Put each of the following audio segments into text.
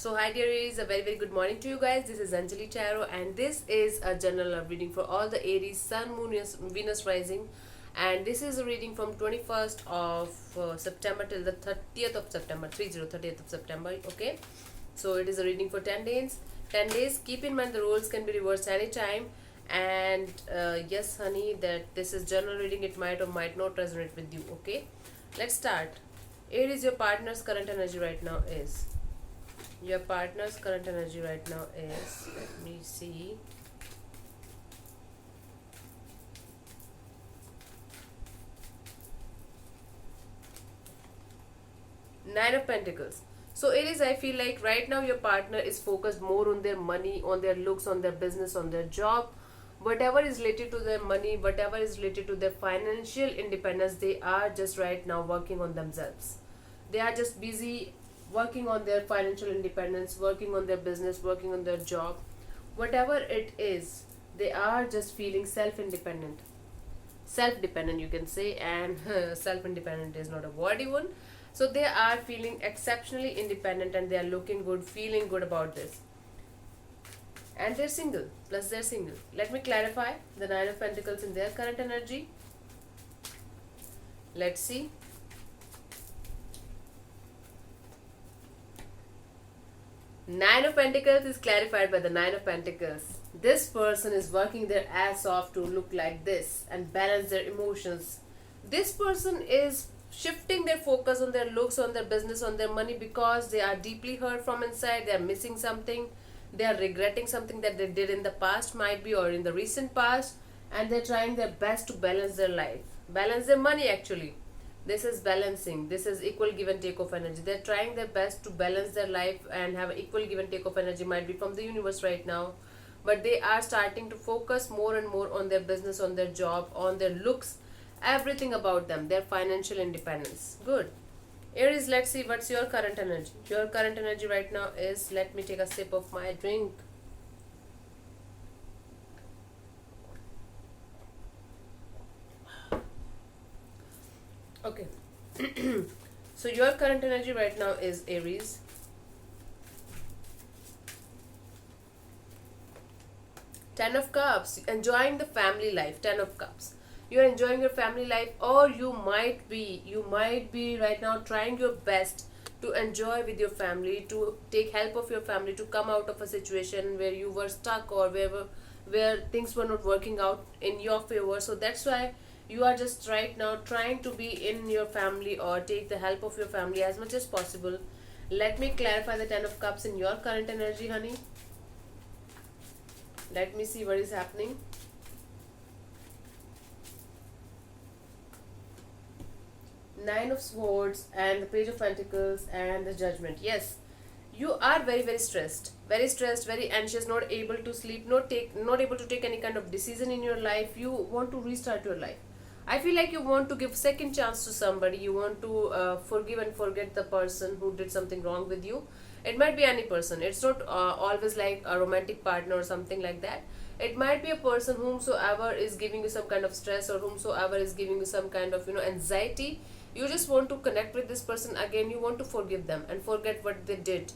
So hi dear Aries, a very good morning to you guys. This is Anjali Tarot and this is a general love reading for all the Aries, Sun, Moon, Venus rising, and this is a reading from 21st of September till the 30th of September, 30th of September, okay? So it is a reading for 10 days. 10 days. Keep in mind the rules can be reversed anytime. And yes honey, that this is general reading, it might or might not resonate with you, okay? Let's start. Aries, your partner's current energy right now is. Your partner's current energy right now is, let me see. Nine of Pentacles. So Aries, I feel like right now your partner is focused more on their money, on their looks, on their business, on their job. Whatever is related to their money, whatever is related to their financial independence, they are just right now working on themselves. They are just busy working on their financial independence, working on their business, working on their job. Whatever it is, they are just feeling self-independent. Self-dependent, you can say, and self-independent is not a word even. So they are feeling exceptionally independent and they are looking good, feeling good about this. And they're single, plus they're single. Let me clarify the Nine of Pentacles in their current energy. Let's see. Nine of Pentacles is clarified by the Nine of Pentacles. This person is working their ass off to look like this and balance their emotions. This person is shifting their focus on their looks, on their business, on their money because they are deeply hurt from inside. They are missing something. They are regretting something that they did in the past, might be, or in the recent past, and they're trying their best to balance their life. Balance their money actually. This is balancing. This is equal give and take of energy. They're trying their best to balance their life and have equal give and take of energy, might be from the universe right now. But they are starting to focus more and more on their business, on their job, on their looks, everything about them, their financial independence. Good. Aries, let's see what's your current energy. Your current energy right now is, let me take a sip of my drink. Okay. So your current energy right now is Aries. Ten of Cups, enjoying the family life. Ten of Cups, you're enjoying your family life, or you might be right now trying your best to enjoy with your family, to take help of your family to come out of a situation where you were stuck or where things were not working out in your favor. So that's why you are just right now trying to be in your family or take the help of your family as much as possible. Let me clarify the Ten of Cups in your current energy, honey. Let me see what is happening. Nine of Swords and the Page of Pentacles and the Judgment. Yes, you are very stressed, very anxious, not able to sleep, not able to take any kind of decision in your life. You want to restart your life. I feel like you want to give second chance to somebody. You want to forgive and forget the person who did something wrong with you. It might be any person. It's not always like a romantic partner or something like that. It might be a person whomsoever is giving you some kind of stress or whomsoever is giving you some kind of anxiety. You just want to connect with this person again. You want to forgive them and forget what they did,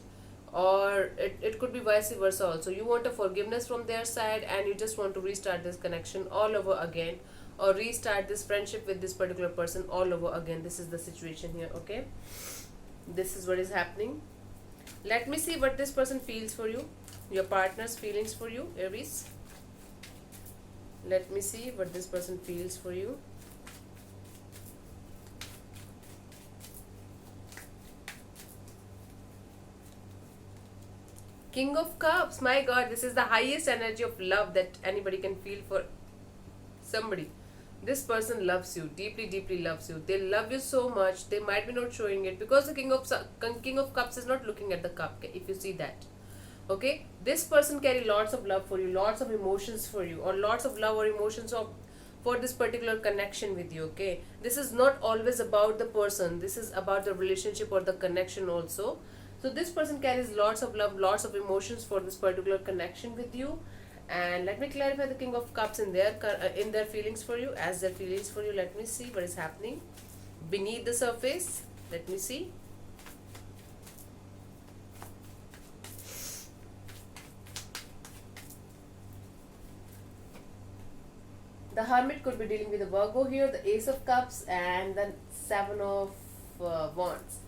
or it could be vice versa also. You want a forgiveness from their side and you just want to restart this connection all over again, or restart this friendship with this particular person all over again. This is the situation here, okay? This is what is happening. Let me see what this person feels for you, your partner's feelings for you, Aries. Let me see what this person feels for you. King of Cups, my god, this is the highest energy of love that anybody can feel for somebody. This person loves you, deeply loves you. They love you so much, they might be not showing it because the King of Cups is not looking at the cup, if you see that. Okay, this person carry lots of love for you, lots of emotions for you, or lots of love or emotions for this particular connection with you, okay? This is not always about the person, this is about the relationship or the connection also. So this person carries lots of love, lots of emotions for this particular connection with you. And let me clarify the King of Cups in their feelings for you, as their feelings for you. Let me see what is happening beneath the surface. Let me see. The Hermit could be dealing with the Virgo here, the Ace of Cups, and the Seven of Wands.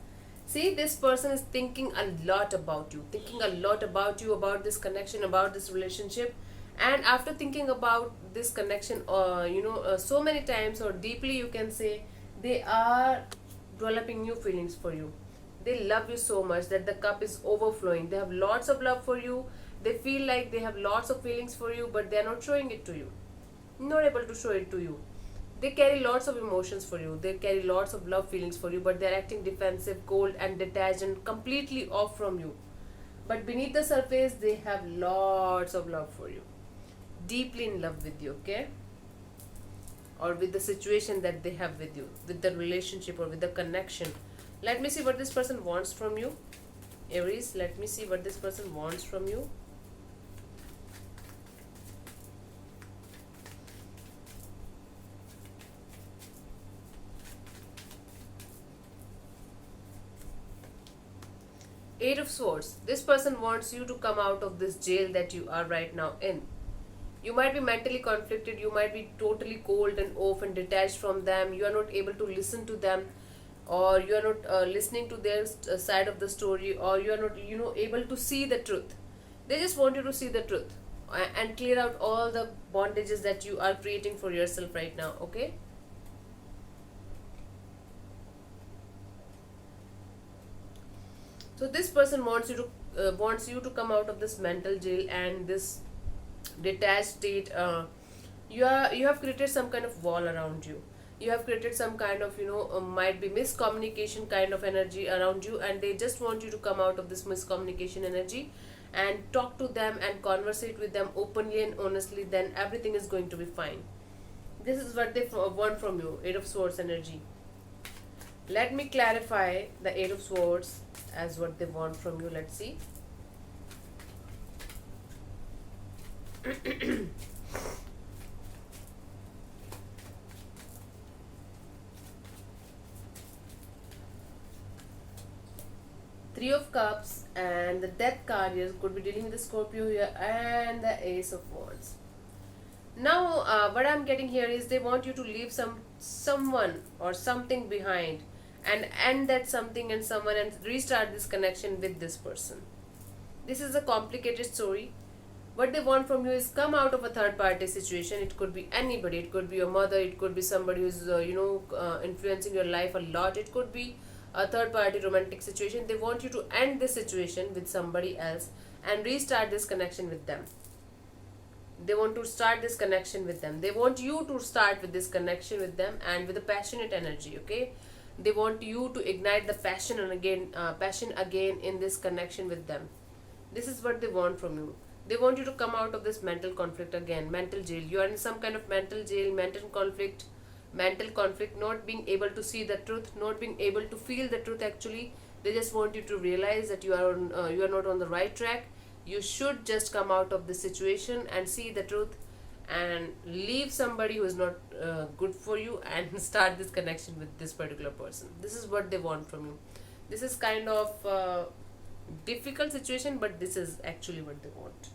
See, this person is thinking a lot about you, thinking a lot about you, about this connection, about this relationship. And after thinking about this connection, so many times or deeply, you can say, they are developing new feelings for you. They love you so much that the cup is overflowing. They have lots of love for you. They feel like they have lots of feelings for you, but they are not showing it to you, not able to show it to you. They carry lots of emotions for you, they carry lots of love feelings for you, but they're acting defensive, cold, and detached, and completely off from you. But beneath the surface, they have lots of love for you, deeply in love with you, okay? Or with the situation that they have with you, with the relationship, or with the connection. Let me see what this person wants from you. Aries, let me see what this person wants from you. Eight of Swords. This person wants you to come out of this jail that you are right now in. You might be mentally conflicted, you might be totally cold and off and detached from them, you are not able to listen to them, or you are not listening to their side of the story, or you are not, able to see the truth. They just want you to see the truth and clear out all the bondages that you are creating for yourself right now, okay? So this person wants you to come out of this mental jail and this detached state. You have created some kind of wall around you. You have created some kind of, might be miscommunication kind of energy around you, and they just want you to come out of this miscommunication energy and talk to them and conversate with them openly and honestly. Then everything is going to be fine. This is what they want from you. Eight of Swords energy. Let me clarify the Eight of Swords as what they want from you. Let's see. Three of Cups and the Death card here could be dealing with the Scorpio here, and the Ace of Wands. Now, what I'm getting here is they want you to leave someone or something behind, and end that something and someone, and restart this connection with this person. This is a complicated story. What they want from you is come out of a third party situation. It could be anybody, it could be your mother, it could be somebody who's influencing your life a lot, it could be a third party romantic situation. They want you to end this situation with somebody else and restart this connection with them. They want to start this connection with them. They want you to start with this connection with them, and with a passionate energy, okay? They want you to ignite the passion again in this connection with them. This is what they want from you. They want you to come out of this mental conflict again, mental jail. You are in some kind of mental jail, mental conflict, not being able to see the truth, not being able to feel the truth. Actually, they just want you to realize that you are not on the right track. You should just come out of the situation and see the truth, and leave somebody who is not good for you, and start this connection with this particular person. This is what they want from you. This is kind of difficult situation, but this is actually what they want.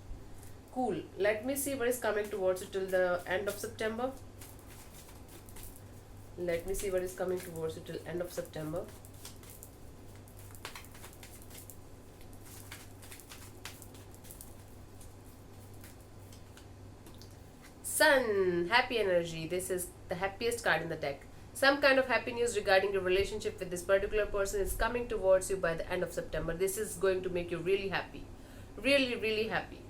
Cool. Let me see what is coming towards you till the end of September. Let me see what is coming towards you till end of September. Sun, happy energy. This is the happiest card in the deck. Some kind of happy news regarding your relationship with this particular person is coming towards you by the end of September. This is going to make you really happy. Really, really happy.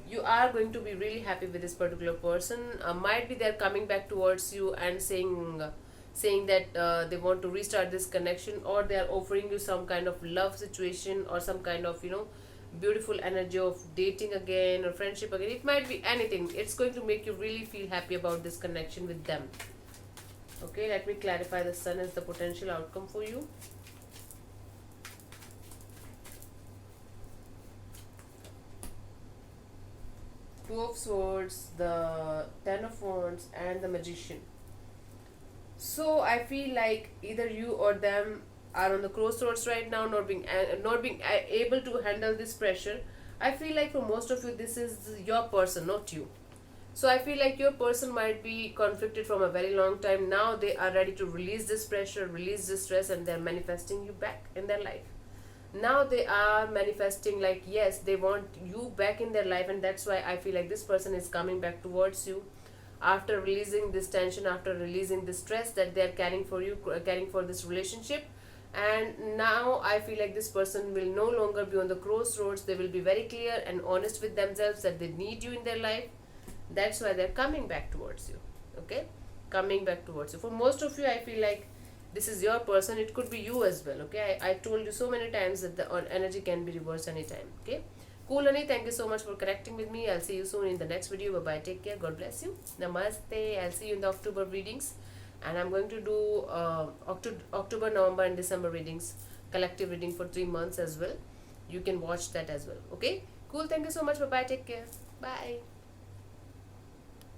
You are going to be really happy with this particular person. Might be they're coming back towards you and saying that they want to restart this connection, or they are offering you some kind of love situation, or some kind of beautiful energy of dating again or friendship again. It might be anything. It's going to make you really feel happy about this connection with them. Okay, let me clarify. The Sun is the potential outcome for you. Two of Swords, the Ten of Wands, and the Magician. So I feel like either you or them are on the crossroads right now, not being able to handle this pressure. I feel like for most of you, this is your person, not you. So I feel like your person might be conflicted from a very long time. Now they are ready to release this pressure, release this stress, and they're manifesting you back in their life. Now they are manifesting like, yes, they want you back in their life, and that's why I feel like this person is coming back towards you after releasing this tension, after releasing the stress that they're carrying for you, carrying for this relationship. And now I feel like this person will no longer be on the crossroads. They will be very clear and honest with themselves that they need you in their life. That's why they're coming back towards you. Okay, coming back towards you. For most of you, I feel like this is your person. It could be you as well. Okay, I told you so many times that the energy can be reversed anytime. Okay, cool, honey. Thank you so much for connecting with me. I'll see you soon in the next video. Bye bye. Take care. God bless you. Namaste. I'll see you in the October readings, and I'm going to do October, November, and December readings, collective reading for 3 months as well. You can watch that as well. Okay, cool. Thank you so much. Bye bye. Take care. Bye.